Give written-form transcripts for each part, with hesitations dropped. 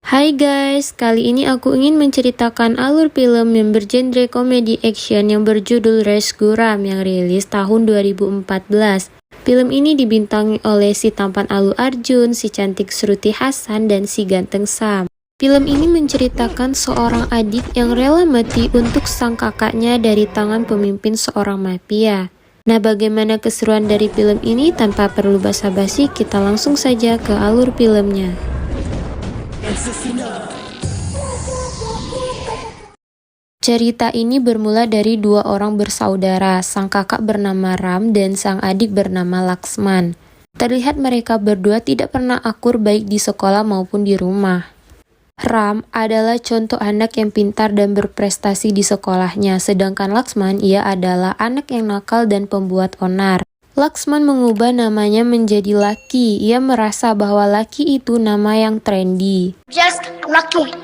Hai guys, kali ini aku ingin menceritakan alur film yang bergenre komedi action yang berjudul Rescueram yang rilis tahun 2014. Film ini dibintangi oleh si tampan Allu Arjun, si cantik Shruti Hassan, dan si ganteng Sam. Film ini menceritakan seorang adik yang rela mati untuk sang kakaknya dari tangan pemimpin seorang mafia. Nah, bagaimana keseruan dari film ini? Tanpa perlu basa-basi, kita langsung saja ke alur filmnya. Cerita ini bermula dari dua orang bersaudara, sang kakak bernama Ram dan sang adik bernama Laksman. Terlihat mereka berdua tidak pernah akur baik di sekolah maupun di rumah. Ram adalah contoh anak yang pintar dan berprestasi di sekolahnya, sedangkan Laksman ia adalah anak yang nakal dan pembuat onar. Laksman mengubah namanya menjadi Lucky. Ia merasa bahwa Lucky itu nama yang trendy. Just Lucky.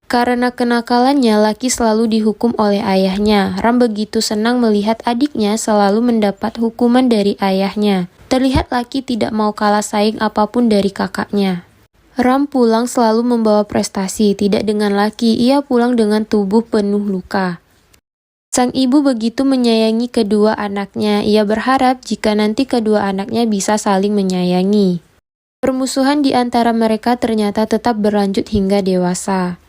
Karena kenakalannya, Lucky selalu dihukum oleh ayahnya. Ram begitu senang melihat adiknya selalu mendapat hukuman dari ayahnya. Terlihat Lucky tidak mau kalah saing apapun dari kakaknya. Ram pulang selalu membawa prestasi, tidak dengan Lucky, ia pulang dengan tubuh penuh luka. Sang ibu begitu menyayangi kedua anaknya, ia berharap jika nanti kedua anaknya bisa saling menyayangi. Permusuhan di antara mereka ternyata tetap berlanjut hingga dewasa.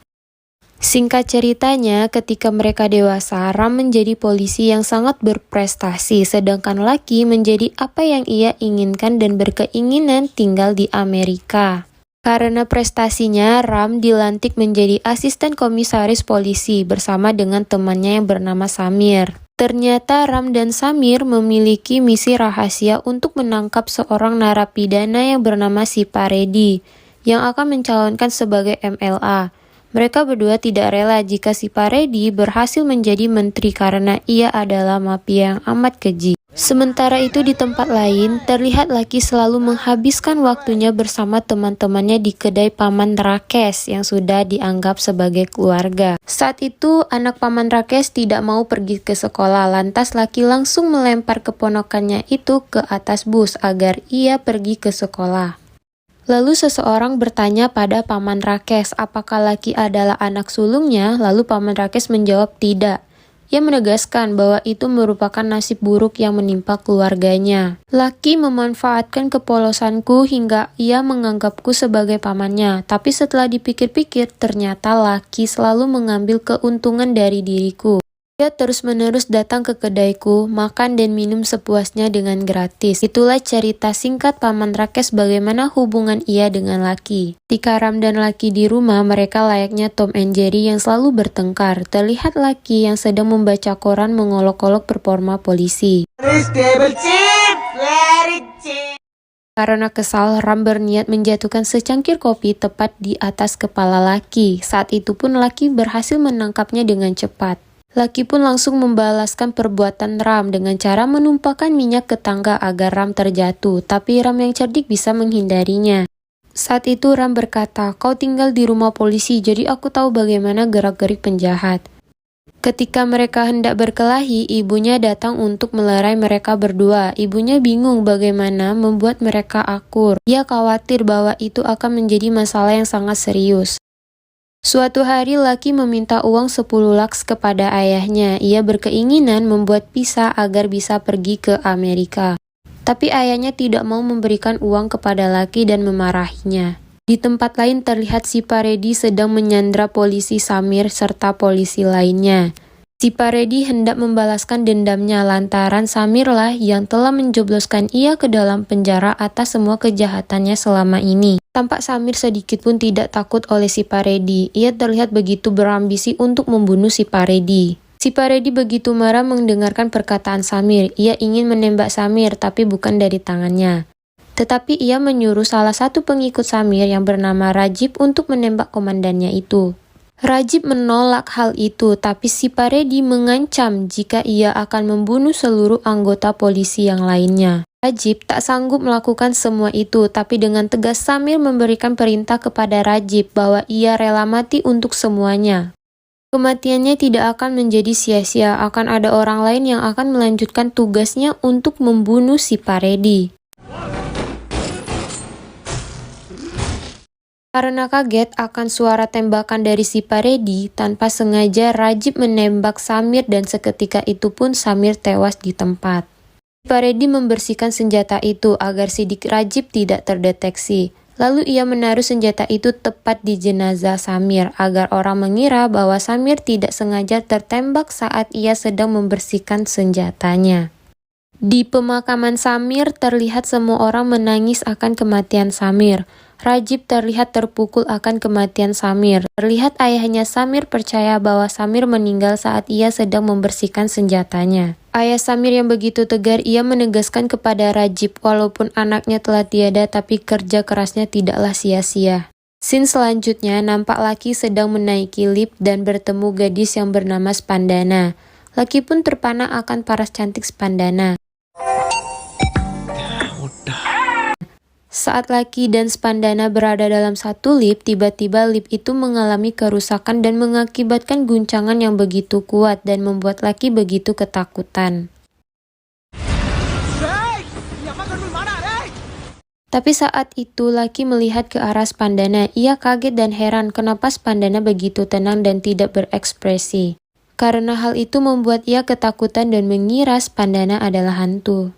Singkat ceritanya, ketika mereka dewasa, Ram menjadi polisi yang sangat berprestasi, sedangkan Lucky menjadi apa yang ia inginkan dan berkeinginan tinggal di Amerika. Karena prestasinya, Ram dilantik menjadi asisten komisaris polisi bersama dengan temannya yang bernama Samir. Ternyata Ram dan Samir memiliki misi rahasia untuk menangkap seorang narapidana yang bernama Siparedi yang akan mencalonkan sebagai MLA. Mereka berdua tidak rela jika Siparedi berhasil menjadi menteri karena ia adalah mafia yang amat keji. Sementara itu di tempat lain, terlihat Lucky selalu menghabiskan waktunya bersama teman-temannya di kedai Paman Rakes yang sudah dianggap sebagai keluarga. Saat itu, anak Paman Rakes tidak mau pergi ke sekolah, lantas Lucky langsung melempar keponakannya itu ke atas bus agar ia pergi ke sekolah. Lalu seseorang bertanya pada Paman Rakes apakah Lucky adalah anak sulungnya, lalu Paman Rakes menjawab tidak. Ia menegaskan bahwa itu merupakan nasib buruk yang menimpa keluarganya. Lucky memanfaatkan kepolosanku hingga ia menganggapku sebagai pamannya. Tapi setelah dipikir-pikir, ternyata Lucky selalu mengambil keuntungan dari diriku. Dia terus-menerus datang ke kedaiku, makan dan minum sepuasnya dengan gratis. Itulah cerita singkat Paman Rakes bagaimana hubungan ia dengan Lucky. Ketika Ram dan Lucky di rumah, mereka layaknya Tom and Jerry yang selalu bertengkar. Terlihat Lucky yang sedang membaca koran mengolok-olok performa polisi. Karena kesal, Ram berniat menjatuhkan secangkir kopi tepat di atas kepala Lucky. Saat itu pun Lucky berhasil menangkapnya dengan cepat. Lucky pun langsung membalaskan perbuatan Ram dengan cara menumpahkan minyak ke tangga agar Ram terjatuh, tapi Ram yang cerdik bisa menghindarinya. Saat itu Ram berkata, "Kau tinggal di rumah polisi, jadi aku tahu bagaimana gerak-gerik penjahat." Ketika mereka hendak berkelahi, ibunya datang untuk melerai mereka berdua. Ibunya bingung bagaimana membuat mereka akur. Ia khawatir bahwa itu akan menjadi masalah yang sangat serius. Suatu hari Lucky meminta uang 10 lakhs kepada ayahnya. Ia berkeinginan membuat visa agar bisa pergi ke Amerika. Tapi ayahnya tidak mau memberikan uang kepada Lucky dan memarahinya. Di tempat lain terlihat Siparedi sedang menyandra polisi Samir serta polisi lainnya. Siparedi hendak membalaskan dendamnya lantaran Samirlah yang telah menjebloskan ia ke dalam penjara atas semua kejahatannya selama ini. Tampak Samir sedikit pun tidak takut oleh Siparedi. Ia terlihat begitu berambisi untuk membunuh Siparedi. Siparedi begitu marah mendengarkan perkataan Samir. Ia ingin menembak Samir tapi bukan dari tangannya. Tetapi ia menyuruh salah satu pengikut Samir yang bernama Rajib untuk menembak komandannya itu. Rajib menolak hal itu, tapi Siparedi mengancam jika ia akan membunuh seluruh anggota polisi yang lainnya. Rajib tak sanggup melakukan semua itu, tapi dengan tegas Samir memberikan perintah kepada Rajib bahwa ia rela mati untuk semuanya. Kematiannya tidak akan menjadi sia-sia, akan ada orang lain yang akan melanjutkan tugasnya untuk membunuh Siparedi. Karena kaget akan suara tembakan dari si Paredi, tanpa sengaja Rajib menembak Samir dan seketika itu pun Samir tewas di tempat. Paredi membersihkan senjata itu agar sidik Rajib tidak terdeteksi. Lalu ia menaruh senjata itu tepat di jenazah Samir agar orang mengira bahwa Samir tidak sengaja tertembak saat ia sedang membersihkan senjatanya. Di pemakaman Samir terlihat semua orang menangis akan kematian Samir. Rajib terlihat terpukul akan kematian Samir. Terlihat ayahnya Samir percaya bahwa Samir meninggal saat ia sedang membersihkan senjatanya. Ayah Samir yang begitu tegar, ia menegaskan kepada Rajib walaupun anaknya telah tiada tapi kerja kerasnya tidaklah sia-sia. Scene selanjutnya nampak laki sedang menaiki lift dan bertemu gadis yang bernama Spandana. Laki pun terpana akan paras cantik Spandana. Saat Laki dan Spandana berada dalam satu lift, tiba-tiba lift itu mengalami kerusakan dan mengakibatkan guncangan yang begitu kuat dan membuat Laki begitu ketakutan. Tapi saat itu Laki melihat ke arah Spandana. Ia kaget dan heran kenapa Spandana begitu tenang dan tidak berekspresi. Karena hal itu membuat ia ketakutan dan mengira Spandana adalah hantu.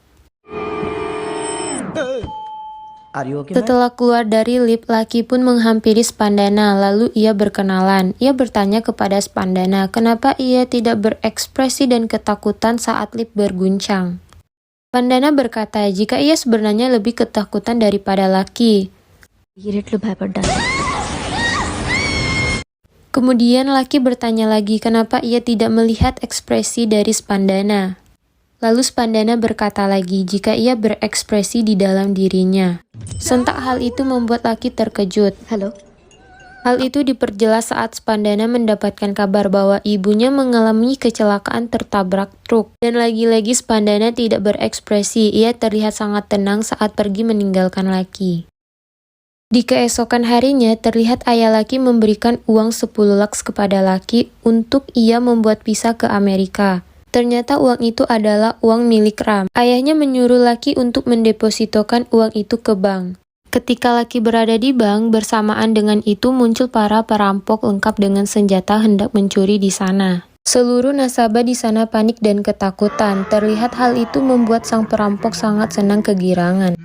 Setelah keluar dari lift, Laki pun menghampiri Spandana, lalu ia berkenalan. Ia bertanya kepada Spandana kenapa ia tidak berekspresi dan ketakutan saat lift berguncang. Spandana berkata jika ia sebenarnya lebih ketakutan daripada Laki. Kemudian Laki bertanya lagi kenapa ia tidak melihat ekspresi dari Spandana. Lalu Spandana berkata lagi jika ia berekspresi di dalam dirinya. Sontak hal itu membuat Laki terkejut. Hal itu diperjelas saat Spandana mendapatkan kabar bahwa ibunya mengalami kecelakaan tertabrak truk. Dan lagi-lagi Spandana tidak berekspresi, ia terlihat sangat tenang saat pergi meninggalkan Laki. Di keesokan harinya, terlihat ayah Laki memberikan uang 10 laks kepada Laki untuk ia membuat visa ke Amerika. Ternyata uang itu adalah uang milik Ram. Ayahnya menyuruh Laki untuk mendepositokan uang itu ke bank. Ketika Laki berada di bank, bersamaan dengan itu muncul para perampok lengkap dengan senjata hendak mencuri di sana. Seluruh nasabah di sana panik dan ketakutan. Terlihat hal itu membuat sang perampok sangat senang kegirangan.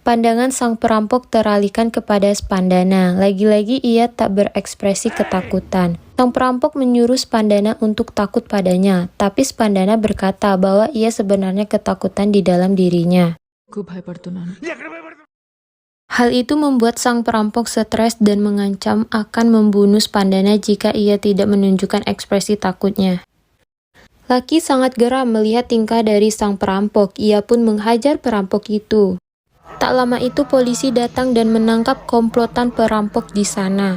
Pandangan sang perampok teralihkan kepada Spandana. Lagi-lagi ia tak berekspresi ketakutan. Sang perampok menyuruh Spandana untuk takut padanya, tapi Spandana berkata bahwa ia sebenarnya ketakutan di dalam dirinya. Hal itu membuat sang perampok stres dan mengancam akan membunuh Spandana jika ia tidak menunjukkan ekspresi takutnya. Laki sangat geram melihat tingkah dari sang perampok. Ia pun menghajar perampok itu. Tak lama itu polisi datang dan menangkap komplotan perampok di sana.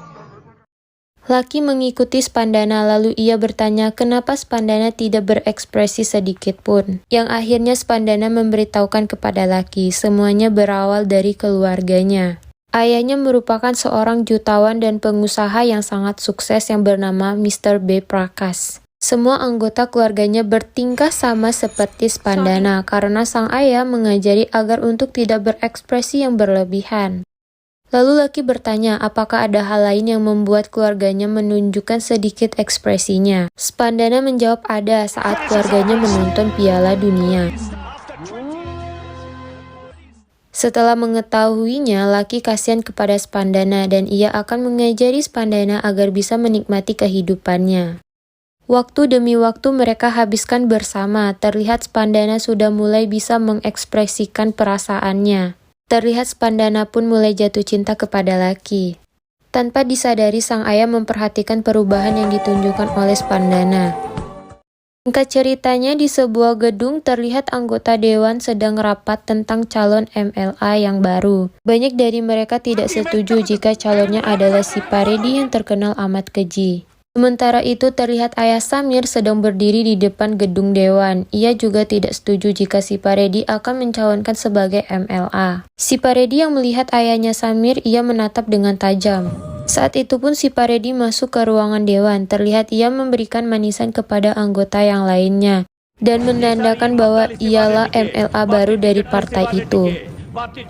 Laki mengikuti Spandana lalu ia bertanya kenapa Spandana tidak berekspresi sedikit pun. Yang akhirnya Spandana memberitahukan kepada Laki semuanya berawal dari keluarganya. Ayahnya merupakan seorang jutawan dan pengusaha yang sangat sukses yang bernama Mr. B. Prakash. Semua anggota keluarganya bertingkah sama seperti Spandana karena sang ayah mengajari agar untuk tidak berekspresi yang berlebihan. Lalu Laki bertanya apakah ada hal lain yang membuat keluarganya menunjukkan sedikit ekspresinya. Spandana menjawab ada saat keluarganya menonton Piala Dunia. Setelah mengetahuinya, Laki kasihan kepada Spandana dan ia akan mengajari Spandana agar bisa menikmati kehidupannya. Waktu demi waktu mereka habiskan bersama, terlihat Spandana sudah mulai bisa mengekspresikan perasaannya. Terlihat Spandana pun mulai jatuh cinta kepada Laki. Tanpa disadari sang ayah memperhatikan perubahan yang ditunjukkan oleh Spandana. Singkat ceritanya di sebuah gedung terlihat anggota dewan sedang rapat tentang calon MLA yang baru. Banyak dari mereka tidak setuju jika calonnya adalah si Paredi yang terkenal amat keji. Sementara itu terlihat ayah Samir sedang berdiri di depan gedung dewan. Ia juga tidak setuju jika si Paredi akan mencalonkan sebagai MLA. Si Paredi yang melihat ayahnya Samir, ia menatap dengan tajam. Saat itu pun si Paredi masuk ke ruangan dewan. Terlihat ia memberikan manisan kepada anggota yang lainnya dan menandakan bahwa ialah MLA baru dari partai itu.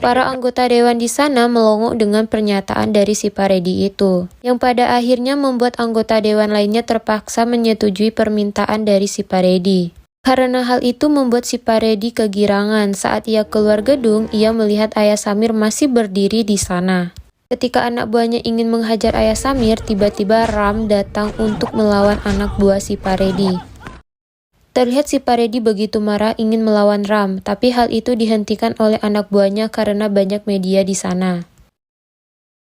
Para anggota dewan di sana melongo dengan pernyataan dari si Paredi itu, yang pada akhirnya membuat anggota dewan lainnya terpaksa menyetujui permintaan dari si Paredi. Karena hal itu membuat si Paredi kegirangan. Saat ia keluar gedung, ia melihat Ayah Samir masih berdiri di sana. Ketika anak buahnya ingin menghajar Ayah Samir, tiba-tiba Ram datang untuk melawan anak buah si Paredi. Terlihat si Paredi begitu marah ingin melawan Ram, tapi hal itu dihentikan oleh anak buahnya karena banyak media di sana.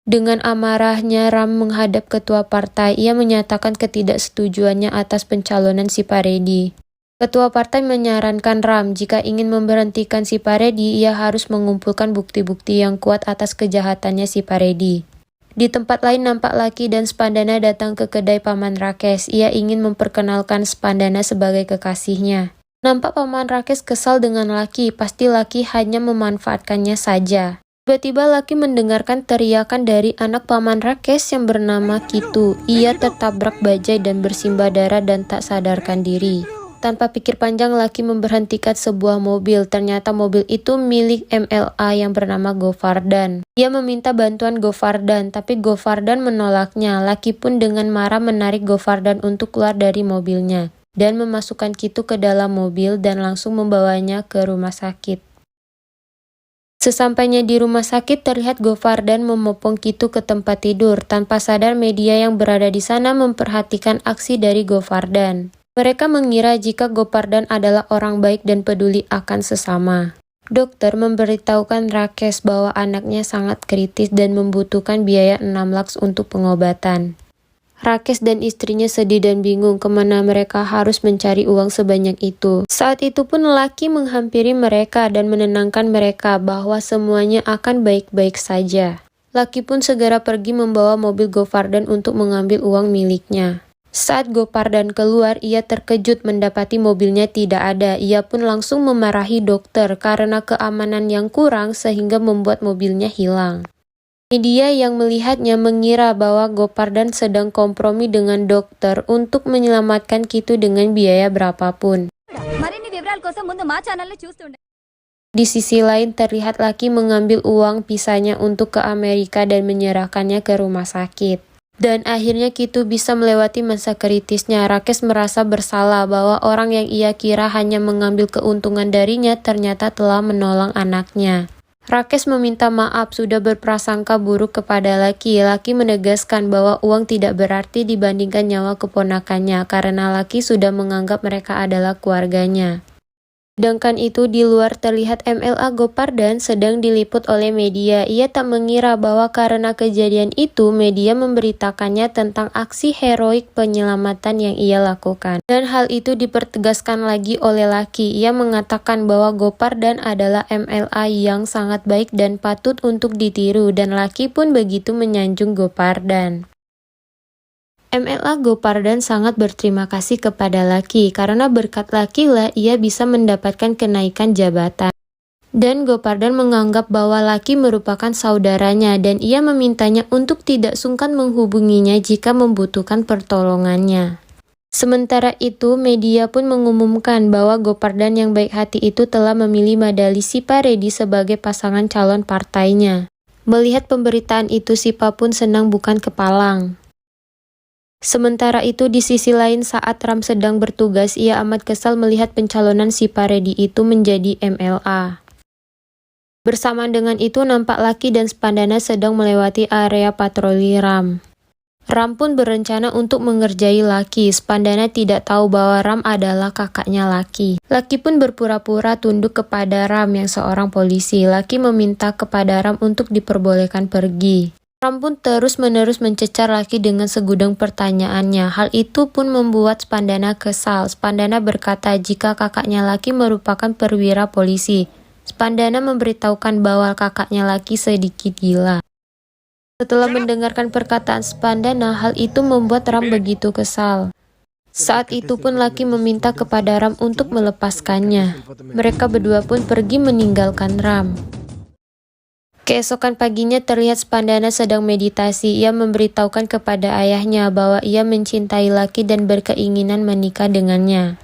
Dengan amarahnya, Ram menghadap ketua partai. Ia menyatakan ketidaksetujuannya atas pencalonan si Paredi. Ketua partai menyarankan Ram jika ingin memberhentikan si Paredi, ia harus mengumpulkan bukti-bukti yang kuat atas kejahatannya si Paredi. Di tempat lain nampak Lucky dan Spandana datang ke kedai Paman Rakesh. Ia ingin memperkenalkan Spandana sebagai kekasihnya. Nampak Paman Rakesh kesal dengan Lucky, pasti Lucky hanya memanfaatkannya saja. Tiba-tiba Lucky mendengarkan teriakan dari anak Paman Rakesh yang bernama Kitu. Ia tertabrak bajai dan bersimbah darah dan tak sadarkan diri. Tanpa pikir panjang, Lucky memberhentikan sebuah mobil. Ternyata mobil itu milik MLA yang bernama Govardan. Ia meminta bantuan Govardan, tapi Govardan menolaknya. Lucky pun dengan marah menarik Govardan untuk keluar dari mobilnya dan memasukkan Kitu ke dalam mobil dan langsung membawanya ke rumah sakit. Sesampainya di rumah sakit, terlihat Govardan memopong Kitu ke tempat tidur. Tanpa sadar, media yang berada di sana memperhatikan aksi dari Govardan. Mereka mengira jika Govardan adalah orang baik dan peduli akan sesama. Dokter memberitahukan Rakesh bahwa anaknya sangat kritis dan membutuhkan biaya 6 lakhs untuk pengobatan. Rakesh dan istrinya sedih dan bingung kemana mereka harus mencari uang sebanyak itu. Saat itu pun Lucky menghampiri mereka dan menenangkan mereka bahwa semuanya akan baik-baik saja. Lucky pun segera pergi membawa mobil Govardan untuk mengambil uang miliknya. Saat Govardan keluar, ia terkejut mendapati mobilnya tidak ada. Ia pun langsung memarahi dokter karena keamanan yang kurang sehingga membuat mobilnya hilang. Media yang melihatnya mengira bahwa Govardan sedang kompromi dengan dokter untuk menyelamatkan Kitu dengan biaya berapapun. Di sisi lain terlihat Lucky mengambil uang pisahnya untuk ke Amerika dan menyerahkannya ke rumah sakit. Dan akhirnya Kitu bisa melewati masa kritisnya. Rakesh merasa bersalah bahwa orang yang ia kira hanya mengambil keuntungan darinya ternyata telah menolong anaknya. Rakesh meminta maaf sudah berprasangka buruk kepada Lucky. Lucky menegaskan bahwa uang tidak berarti dibandingkan nyawa keponakannya karena Lucky sudah menganggap mereka adalah keluarganya. Sedangkan itu di luar terlihat MLA Govardan sedang diliput oleh media. Ia tak mengira bahwa karena kejadian itu media memberitakannya tentang aksi heroik penyelamatan yang ia lakukan. Dan hal itu dipertegaskan lagi oleh Lucky. Ia mengatakan bahwa Govardan adalah MLA yang sangat baik dan patut untuk ditiru dan Lucky pun begitu menyanjung Govardan. MLA Govardan sangat berterima kasih kepada Lucky karena berkat Lucky lah ia bisa mendapatkan kenaikan jabatan. Dan Govardan menganggap bahwa Lucky merupakan saudaranya dan ia memintanya untuk tidak sungkan menghubunginya jika membutuhkan pertolongannya. Sementara itu, media pun mengumumkan bahwa Govardan yang baik hati itu telah memilih Madali Sipa Reddy sebagai pasangan calon partainya. Melihat pemberitaan itu, Sipa pun senang bukan kepalang. Sementara itu di sisi lain saat Ram sedang bertugas, ia amat kesal melihat pencalonan Sipa Reddy itu menjadi MLA. Bersamaan dengan itu nampak Lucky dan Spandana sedang melewati area patroli Ram. Ram pun berencana untuk mengerjai Lucky. Spandana tidak tahu bahwa Ram adalah kakaknya Lucky. Lucky pun berpura-pura tunduk kepada Ram yang seorang polisi. Lucky meminta kepada Ram untuk diperbolehkan pergi. Ram pun terus-menerus mencecar Lucky dengan segudang pertanyaannya. Hal itu pun membuat Spandana kesal. Spandana berkata jika kakaknya Lucky merupakan perwira polisi. Spandana memberitahukan bahwa kakaknya Lucky sedikit gila. Setelah mendengarkan perkataan Spandana, hal itu membuat Ram begitu kesal. Saat itu pun Lucky meminta kepada Ram untuk melepaskannya. Mereka berdua pun pergi meninggalkan Ram. Keesokan paginya terlihat Spandana sedang meditasi. Ia memberitahukan kepada ayahnya bahwa ia mencintai Lucky dan berkeinginan menikah dengannya.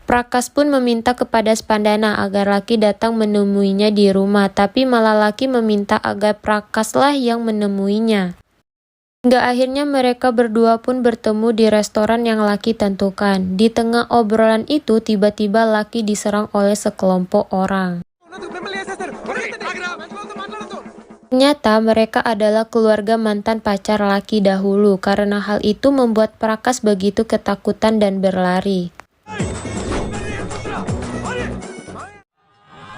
Prakas pun meminta kepada Spandana agar Laki datang menemuinya di rumah, tapi malah Laki meminta agar Prakaslah yang menemuinya. Hingga akhirnya mereka berdua pun bertemu di restoran yang Laki tentukan. Di tengah obrolan itu, tiba-tiba Laki diserang oleh sekelompok orang. Ternyata mereka adalah keluarga mantan pacar Laki dahulu. Karena hal itu membuat Prakas begitu ketakutan dan berlari.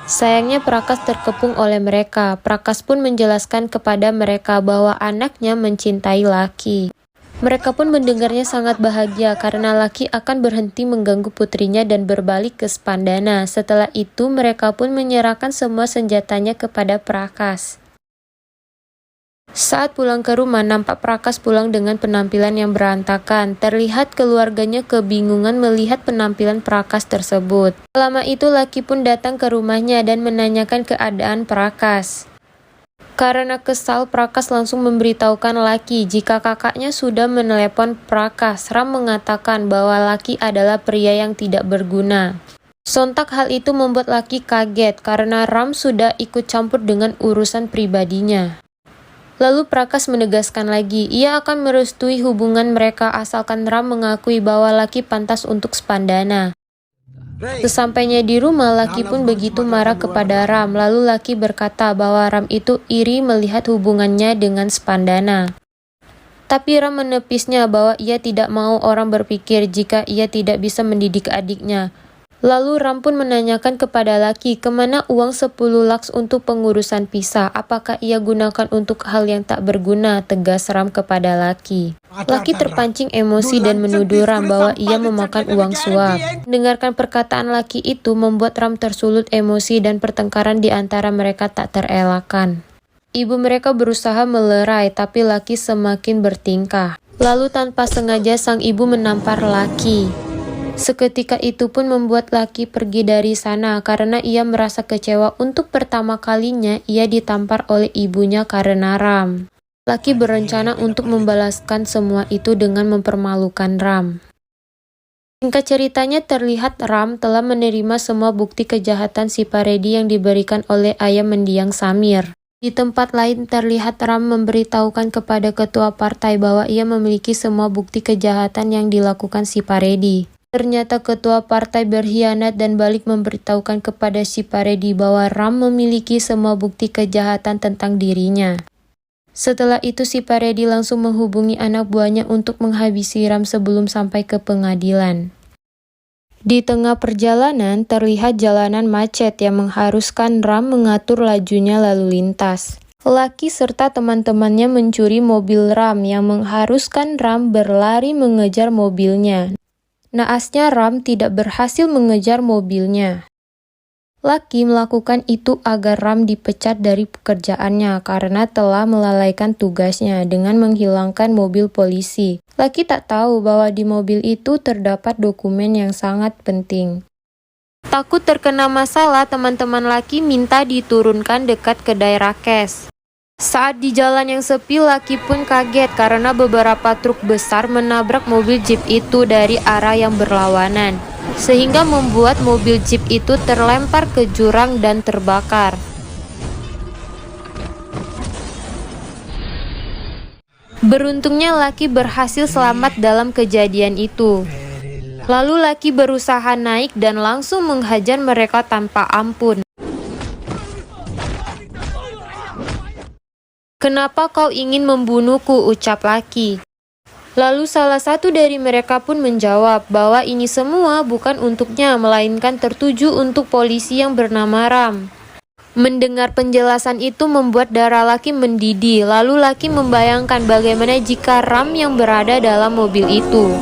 Sayangnya Prakas terkepung oleh mereka. Prakas pun menjelaskan kepada mereka bahwa anaknya mencintai Laki. Mereka pun mendengarnya sangat bahagia karena Laki akan berhenti mengganggu putrinya dan berbalik ke Spandana. Setelah itu mereka pun menyerahkan semua senjatanya kepada Prakas. Saat pulang ke rumah, nampak Prakas pulang dengan penampilan yang berantakan. Terlihat keluarganya kebingungan melihat penampilan Prakas tersebut. Selama itu Laki pun datang ke rumahnya dan menanyakan keadaan Prakas. Karena kesal, Prakas langsung memberitahukan Laki jika kakaknya sudah menelepon Prakas. Ram mengatakan bahwa Laki adalah pria yang tidak berguna. Sontak hal itu membuat Laki kaget karena Ram sudah ikut campur dengan urusan pribadinya. Lalu Prakas menegaskan lagi, ia akan merestui hubungan mereka asalkan Ram mengakui bahwa Laki pantas untuk Spandana. Sesampainya di rumah, Laki pun begitu marah kepada Ram. Lalu Laki berkata bahwa Ram itu iri melihat hubungannya dengan Spandana. Tapi Ram menepisnya bahwa ia tidak mau orang berpikir jika ia tidak bisa mendidik adiknya. Lalu Ram pun menanyakan kepada Laki kemana uang 10 lakhs untuk pengurusan pisah. Apakah ia gunakan untuk hal yang tak berguna, tegas Ram kepada Laki. Laki terpancing emosi dan menuduh Ram bahwa ia memakan uang suap. Mendengarkan perkataan Laki itu membuat Ram tersulut emosi dan pertengkaran di antara mereka tak terelakkan. Ibu mereka berusaha melerai tapi Laki semakin bertingkah. Lalu tanpa sengaja sang ibu menampar Laki. Seketika itu pun membuat Laki pergi dari sana karena ia merasa kecewa untuk pertama kalinya ia ditampar oleh ibunya karena Ram. Laki berencana untuk membalaskan semua itu dengan mempermalukan Ram. Singkat ceritanya terlihat Ram telah menerima semua bukti kejahatan si Paredi yang diberikan oleh ayah mendiang Samir. Di tempat lain terlihat Ram memberitahukan kepada ketua partai bahwa ia memiliki semua bukti kejahatan yang dilakukan si Paredi. Ternyata ketua partai berkhianat dan balik memberitahukan kepada si Paredi bahwa Ram memiliki semua bukti kejahatan tentang dirinya. Setelah itu si Paredi langsung menghubungi anak buahnya untuk menghabisi Ram sebelum sampai ke pengadilan. Di tengah perjalanan terlihat jalanan macet yang mengharuskan Ram mengatur lajunya lalu lintas. Laki serta teman-temannya mencuri mobil Ram yang mengharuskan Ram berlari mengejar mobilnya. Naasnya Ram tidak berhasil mengejar mobilnya. Laki melakukan itu agar Ram dipecat dari pekerjaannya karena telah melalaikan tugasnya dengan menghilangkan mobil polisi. Laki tak tahu bahwa di mobil itu terdapat dokumen yang sangat penting. Takut terkena masalah, teman-teman Laki minta diturunkan dekat kedai rakes. Saat di jalan yang sepi, Laki pun kaget karena beberapa truk besar menabrak mobil jeep itu dari arah yang berlawanan, sehingga membuat mobil jeep itu terlempar ke jurang dan terbakar. Beruntungnya Laki berhasil selamat dalam kejadian itu. Lalu Laki berusaha naik dan langsung menghajar mereka tanpa ampun. "Kenapa kau ingin membunuhku?" ucap Laki. Lalu salah satu dari mereka pun menjawab bahwa ini semua bukan untuknya, melainkan tertuju untuk polisi yang bernama Ram. Mendengar penjelasan itu membuat darah Laki mendidih, lalu Laki membayangkan bagaimana jika Ram yang berada dalam mobil itu.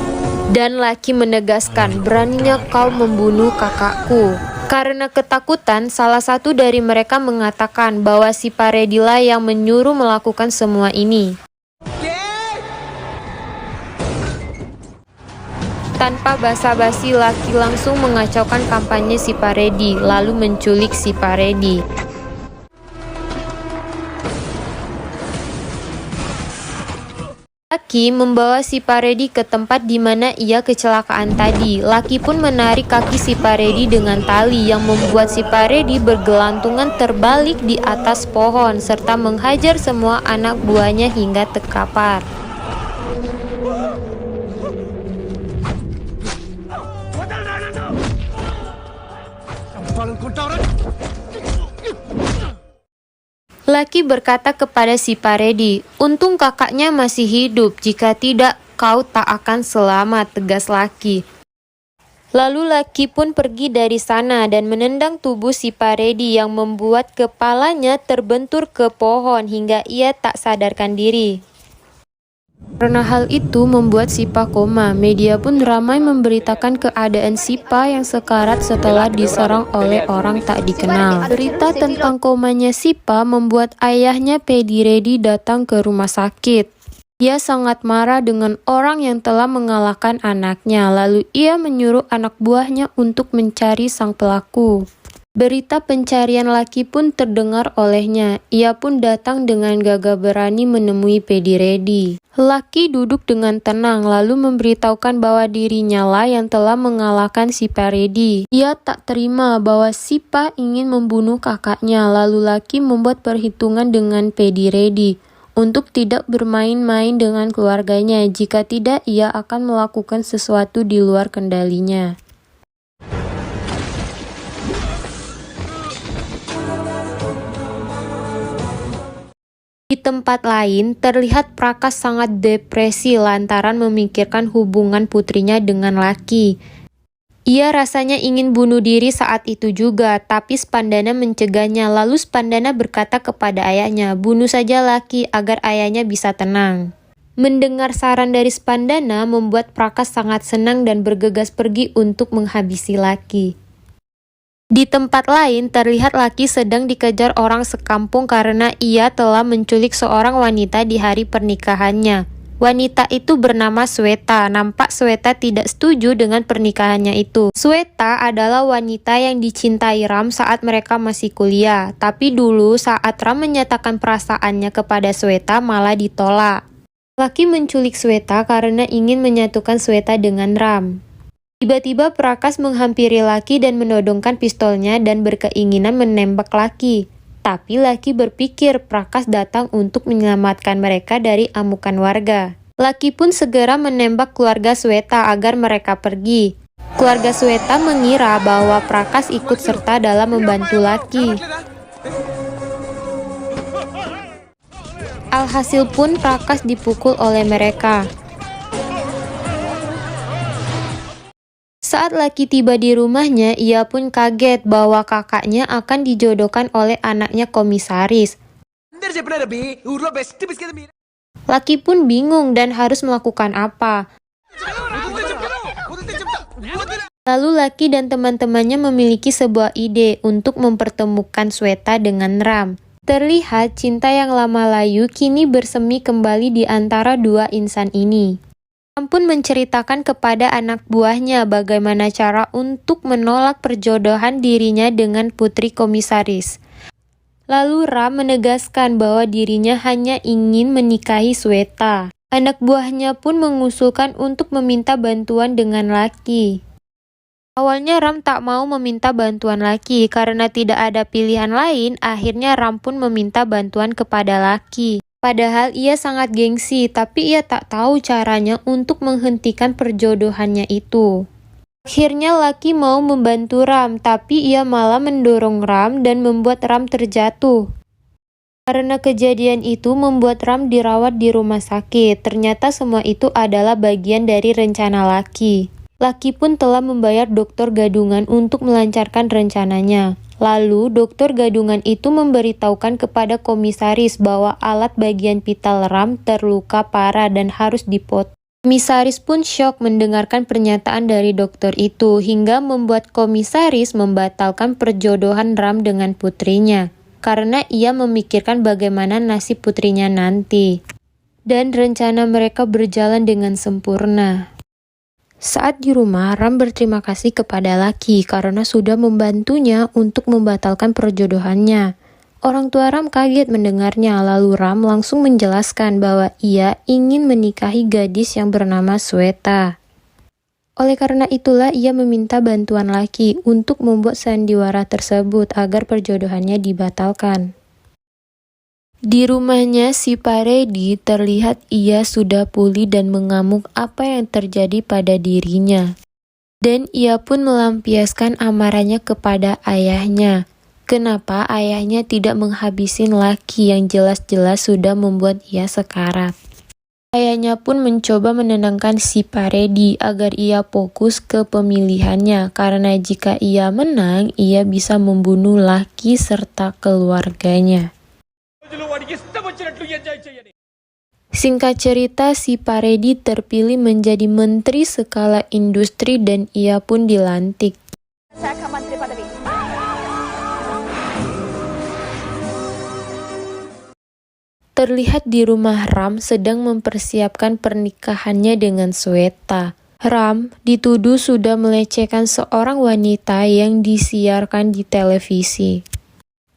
Dan Laki menegaskan, "Beraninya kau membunuh kakakku." Karena ketakutan, salah satu dari mereka mengatakan bahwa si Paredi lah yang menyuruh melakukan semua ini. Tanpa basa-basi, Laki langsung mengacaukan kampanye si Paredi, lalu menculik si Paredi. Laki membawa si Paredi ke tempat di mana ia kecelakaan tadi. Laki pun menarik kaki si Paredi dengan tali yang membuat si Paredi bergelantungan terbalik di atas pohon serta menghajar semua anak buahnya hingga terkapar. Laki berkata kepada si Paredi, "Untung kakaknya masih hidup, jika tidak kau tak akan selamat," tegas Laki. Lalu Laki pun pergi dari sana dan menendang tubuh si Paredi yang membuat kepalanya terbentur ke pohon hingga ia tak sadarkan diri. Karena hal itu membuat Sipa koma, media pun ramai memberitakan keadaan Sipa yang sekarat setelah diserang oleh orang tak dikenal. Berita tentang komanya Sipa membuat ayahnya Pediredi datang ke rumah sakit. Ia sangat marah dengan orang yang telah mengalahkan anaknya, lalu ia menyuruh anak buahnya untuk mencari sang pelaku. Berita pencarian Laki pun terdengar olehnya. Ia pun datang dengan gagah berani menemui Pediredi. Laki duduk dengan tenang lalu memberitahukan bahwa dirinya lah yang telah mengalahkan si Paredi. Ia tak terima bahwa Sipa ingin membunuh kakaknya, lalu Laki membuat perhitungan dengan Pediredi untuk tidak bermain-main dengan keluarganya, jika tidak ia akan melakukan sesuatu di luar kendalinya. Di tempat lain, terlihat Prakas sangat depresi lantaran memikirkan hubungan putrinya dengan Laki. Ia rasanya ingin bunuh diri saat itu juga, tapi Spandana mencegahnya. Lalu Spandana berkata kepada ayahnya, "Bunuh saja Laki agar ayahnya bisa tenang." Mendengar saran dari Spandana membuat Prakas sangat senang dan bergegas pergi untuk menghabisi Laki. Di tempat lain, terlihat Laki sedang dikejar orang sekampung karena ia telah menculik seorang wanita di hari pernikahannya. Wanita itu bernama Sweta. Nampak Sweta tidak setuju dengan pernikahannya itu. Sweta adalah wanita yang dicintai Ram saat mereka masih kuliah. Tapi dulu saat Ram menyatakan perasaannya kepada Sweta malah ditolak. Laki menculik Sweta karena ingin menyatukan Sweta dengan Ram. Tiba-tiba Prakas menghampiri Laki dan menodongkan pistolnya dan berkeinginan menembak Laki. Tapi Laki berpikir Prakas datang untuk menyelamatkan mereka dari amukan warga. Laki pun segera menembak keluarga Sweta agar mereka pergi. Keluarga Sweta mengira bahwa Prakas ikut serta dalam membantu Laki. Alhasil pun Prakas dipukul oleh mereka. Saat Laki tiba di rumahnya, ia pun kaget bahwa kakaknya akan dijodohkan oleh anaknya komisaris. Laki pun bingung dan harus melakukan apa. Lalu Laki dan teman-temannya memiliki sebuah ide untuk mempertemukan Sweta dengan Ram. Terlihat cinta yang lama layu kini bersemi kembali di antara dua insan ini. Ram pun menceritakan kepada anak buahnya bagaimana cara untuk menolak perjodohan dirinya dengan putri komisaris. Lalu Ram menegaskan bahwa dirinya hanya ingin menikahi Sweta. Anak buahnya pun mengusulkan untuk meminta bantuan dengan Laki. Awalnya Ram tak mau meminta bantuan Laki karena tidak ada pilihan lain. Akhirnya Ram pun meminta bantuan kepada Laki. Padahal ia sangat gengsi, tapi ia tak tahu caranya untuk menghentikan perjodohannya itu. Akhirnya Laki mau membantu Ram, tapi ia malah mendorong Ram dan membuat Ram terjatuh. Karena kejadian itu membuat Ram dirawat di rumah sakit. Ternyata semua itu adalah bagian dari rencana Laki. Laki pun telah membayar dokter gadungan untuk melancarkan rencananya. Lalu, dokter gadungan itu memberitahukan kepada komisaris bahwa alat bagian vital Ram terluka parah dan harus dipotong. Komisaris pun syok mendengarkan pernyataan dari dokter itu, hingga membuat komisaris membatalkan perjodohan Ram dengan putrinya, karena ia memikirkan bagaimana nasib putrinya nanti. Dan rencana mereka berjalan dengan sempurna. Saat di rumah, Ram berterima kasih kepada Laki karena sudah membantunya untuk membatalkan perjodohannya. Orang tua Ram kaget mendengarnya, lalu Ram langsung menjelaskan bahwa ia ingin menikahi gadis yang bernama Sweta. Oleh karena itulah ia meminta bantuan Lucky untuk membuat sandiwara tersebut agar perjodohannya dibatalkan. Di rumahnya si Paredi terlihat ia sudah pulih dan mengamuk apa yang terjadi pada dirinya. Dan ia pun melampiaskan amarahnya kepada ayahnya. Kenapa ayahnya tidak menghabisin Lucky yang jelas-jelas sudah membuat ia sekarat. Ayahnya pun mencoba menenangkan si Paredi agar ia fokus ke pemilihannya karena jika ia menang, ia bisa membunuh Lucky serta keluarganya. Singkat cerita, si Paredi terpilih menjadi menteri skala industri dan ia pun dilantik. Saya akan Menteri Padawi. Terlihat di rumah Ram sedang mempersiapkan pernikahannya dengan Sweta. Ram dituduh sudah melecehkan seorang wanita yang disiarkan di televisi.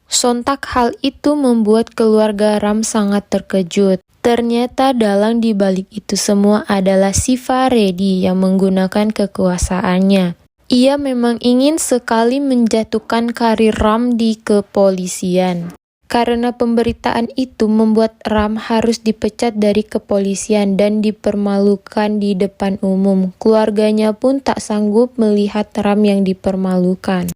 Sontak hal itu membuat keluarga Ram sangat terkejut. Ternyata dalang di balik itu semua adalah si Paredi yang menggunakan kekuasaannya. Ia memang ingin sekali menjatuhkan karir Ram di kepolisian. Karena pemberitaan itu membuat Ram harus dipecat dari kepolisian dan dipermalukan di depan umum. Keluarganya pun tak sanggup melihat Ram yang dipermalukan.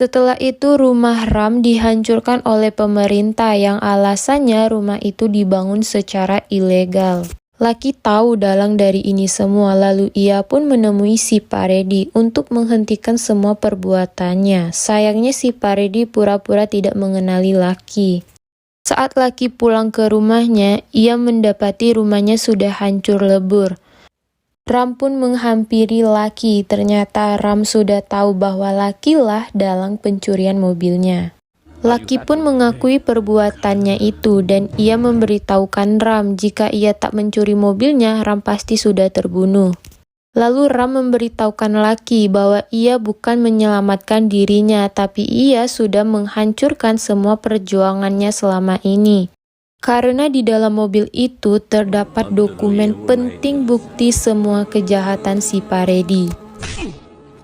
Setelah itu rumah Ram dihancurkan oleh pemerintah yang alasannya rumah itu dibangun secara ilegal. Lucky tahu dalang dari ini semua, lalu ia pun menemui si Paredi untuk menghentikan semua perbuatannya. Sayangnya si Paredi pura-pura tidak mengenali Lucky. Saat Lucky pulang ke rumahnya, ia mendapati rumahnya sudah hancur lebur. Ram pun menghampiri Lucky, ternyata Ram sudah tahu bahwa Lucky lah dalang pencurian mobilnya. Lucky pun mengakui perbuatannya itu dan ia memberitahukan Ram jika ia tak mencuri mobilnya, Ram pasti sudah terbunuh. Lalu Ram memberitahukan Lucky bahwa ia bukan menyelamatkan dirinya, tapi ia sudah menghancurkan semua perjuangannya selama ini. Karena di dalam mobil itu terdapat dokumen penting bukti semua kejahatan si Paredi.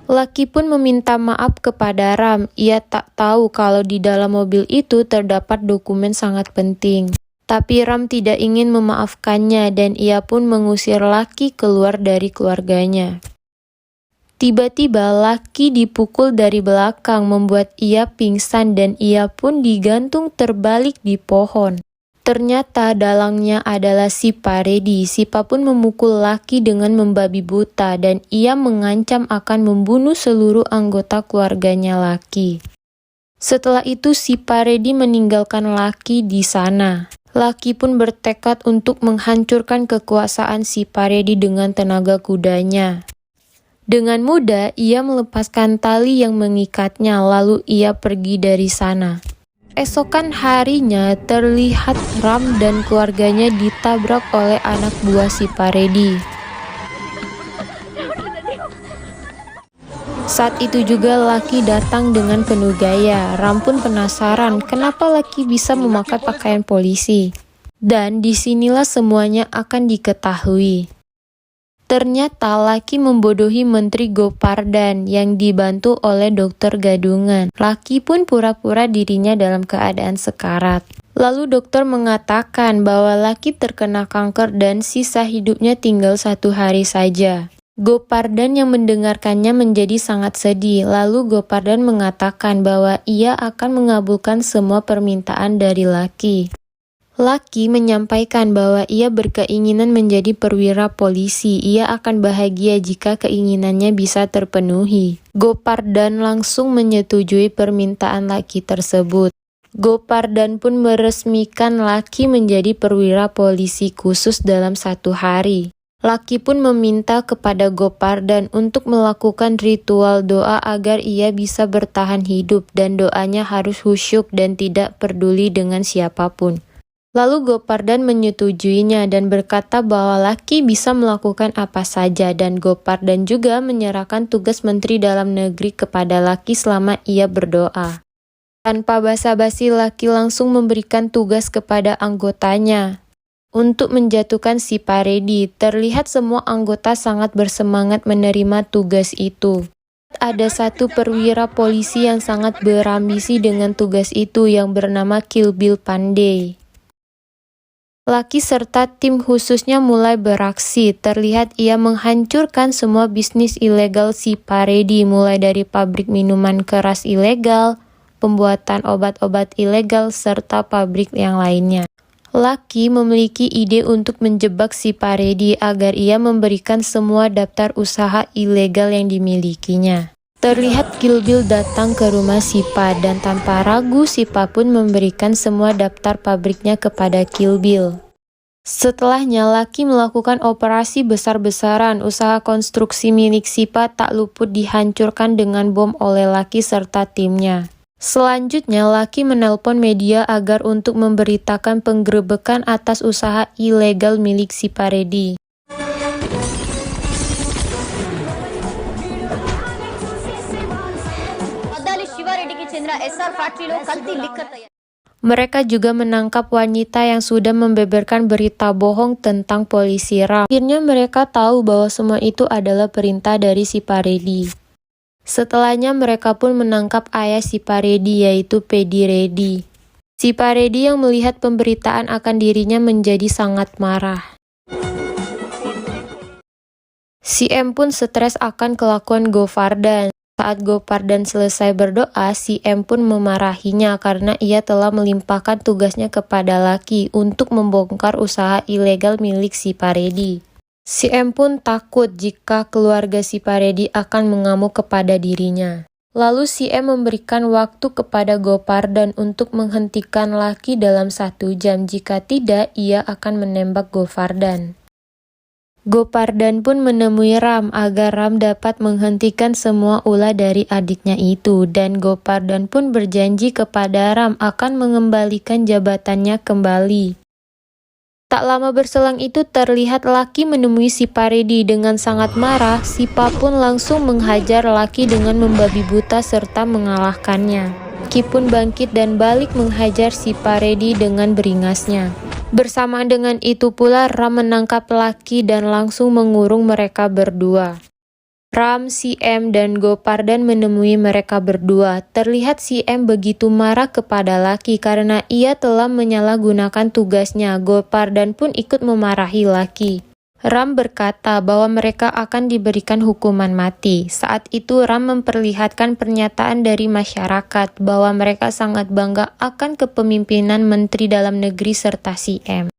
Lucky pun meminta maaf kepada Ram. Ia tak tahu kalau di dalam mobil itu terdapat dokumen sangat penting. Tapi Ram tidak ingin memaafkannya dan ia pun mengusir Lucky keluar dari keluarganya. Tiba-tiba Lucky dipukul dari belakang membuat ia pingsan dan ia pun digantung terbalik di pohon. Ternyata dalangnya adalah si Paredi. Sipa pun memukul Lucky dengan membabi buta dan ia mengancam akan membunuh seluruh anggota keluarganya Lucky. Setelah itu si Paredi meninggalkan Lucky di sana. Lucky pun bertekad untuk menghancurkan kekuasaan si Paredi dengan tenaga kudanya. Dengan mudah ia melepaskan tali yang mengikatnya lalu ia pergi dari sana. Esokan harinya terlihat Ram dan keluarganya ditabrak oleh anak buah si Paredi. Saat itu juga Lucky datang dengan penuh gaya. Ram pun penasaran kenapa Lucky bisa memakai pakaian polisi. Dan disinilah semuanya akan diketahui. Ternyata Lucky membodohi Menteri Gopardan yang dibantu oleh dokter gadungan. Lucky pun pura-pura dirinya dalam keadaan sekarat. Lalu dokter mengatakan bahwa Lucky terkena kanker dan sisa hidupnya tinggal 1 hari saja. Gopardan yang mendengarkannya menjadi sangat sedih. Lalu Gopardan mengatakan bahwa ia akan mengabulkan semua permintaan dari Lucky. Lucky menyampaikan bahwa ia berkeinginan menjadi perwira polisi. Ia akan bahagia jika keinginannya bisa terpenuhi. Gopardan langsung menyetujui permintaan Lucky tersebut. Gopardan pun meresmikan Lucky menjadi perwira polisi khusus dalam 1 hari. Lucky pun meminta kepada Gopardan untuk melakukan ritual doa agar ia bisa bertahan hidup dan doanya harus khusyuk dan tidak peduli dengan siapapun. Lalu Gopardan menyetujuinya dan berkata bahwa Lucky bisa melakukan apa saja, dan Gopardan juga menyerahkan tugas Menteri Dalam Negeri kepada Lucky selama ia berdoa. Tanpa basa-basi, Lucky langsung memberikan tugas kepada anggotanya untuk menjatuhkan si Paredi. Terlihat semua anggota sangat bersemangat menerima tugas itu. Ada satu perwira polisi yang sangat berambisi dengan tugas itu yang bernama Kill Bill Pandey. Lucky serta tim khususnya mulai beraksi. Terlihat ia menghancurkan semua bisnis ilegal si Paredi, mulai dari pabrik minuman keras ilegal, pembuatan obat-obat ilegal, serta pabrik yang lainnya. Lucky memiliki ide untuk menjebak si Paredi agar ia memberikan semua daftar usaha ilegal yang dimilikinya. Terlihat Kill Bill datang ke rumah Sipa dan tanpa ragu Sipa pun memberikan semua daftar pabriknya kepada Kill Bill. Setelahnya Lucky melakukan operasi besar-besaran. Usaha konstruksi milik Sipa tak luput dihancurkan dengan bom oleh Lucky serta timnya. Selanjutnya Lucky menelpon media agar untuk memberitakan penggerebekan atas usaha ilegal milik si Paredi. Mereka juga menangkap wanita yang sudah membeberkan berita bohong tentang polisi Ram. Akhirnya mereka tahu bahwa semua itu adalah perintah dari si Paredi. Setelahnya mereka pun menangkap ayah si Paredi, yaitu Pedi Reddy. Si Paredi yang melihat pemberitaan akan dirinya menjadi sangat marah. Si M pun stres akan kelakuan Gopardan. Saat Gopardan selesai berdoa, si M pun memarahinya karena ia telah melimpahkan tugasnya kepada Lucky untuk membongkar usaha ilegal milik si Paredi. Si M pun takut jika keluarga si Paredi akan mengamuk kepada dirinya. Lalu si M memberikan waktu kepada Gopardan untuk menghentikan Lucky dalam 1 jam. Jika tidak, ia akan menembak Gopardan. Gopardan pun menemui Ram agar Ram dapat menghentikan semua ulah dari adiknya itu, dan Gopardan pun berjanji kepada Ram akan mengembalikan jabatannya kembali. Tak lama berselang itu terlihat Lucky menemui si Paredi dengan sangat marah. Sipa pun langsung menghajar Lucky dengan membabi buta serta mengalahkannya. Lucky pun bangkit dan balik menghajar si Paredi dengan beringasnya. Bersamaan dengan itu pula Ram menangkap Lucky dan langsung mengurung mereka berdua. Ram, si M, dan Gopardan menemui mereka berdua. Terlihat si M begitu marah kepada Lucky karena ia telah menyalahgunakan tugasnya. Gopardan pun ikut memarahi Lucky. Ram berkata bahwa mereka akan diberikan hukuman mati. Saat itu Ram memperlihatkan pernyataan dari masyarakat bahwa mereka sangat bangga akan kepemimpinan Menteri Dalam Negeri serta si M.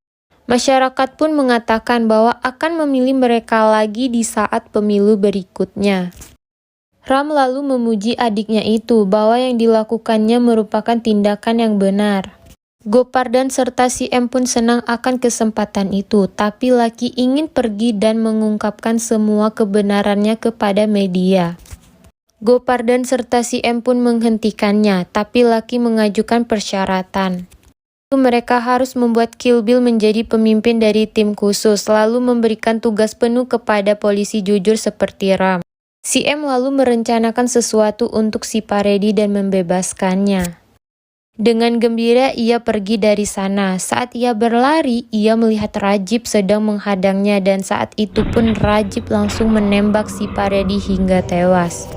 Masyarakat pun mengatakan bahwa akan memilih mereka lagi di saat pemilu berikutnya. Ram lalu memuji adiknya itu bahwa yang dilakukannya merupakan tindakan yang benar. Gopardan serta si M pun senang akan kesempatan itu, tapi Lucky ingin pergi dan mengungkapkan semua kebenarannya kepada media. Gopardan serta si M pun menghentikannya, tapi Lucky mengajukan persyaratan. Mereka harus membuat Kill Bill menjadi pemimpin dari tim khusus, lalu memberikan tugas penuh kepada polisi jujur seperti Ram. Si M lalu merencanakan sesuatu untuk si Paredi dan membebaskannya. Dengan gembira ia pergi dari sana. Saat ia berlari, ia melihat Rajib sedang menghadangnya dan saat itu pun Rajib langsung menembak si Paredi hingga tewas.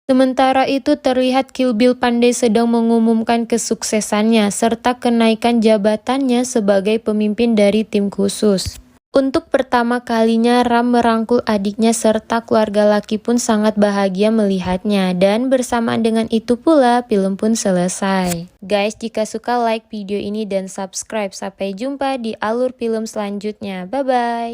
Sementara itu terlihat Kill Bill Pandey sedang mengumumkan kesuksesannya serta kenaikan jabatannya sebagai pemimpin dari tim khusus. Untuk pertama kalinya Ram merangkul adiknya serta keluarga Lucky pun sangat bahagia melihatnya, dan bersamaan dengan itu pula film pun selesai. Guys, jika suka like video ini dan subscribe. Sampai jumpa di alur film selanjutnya. Bye bye.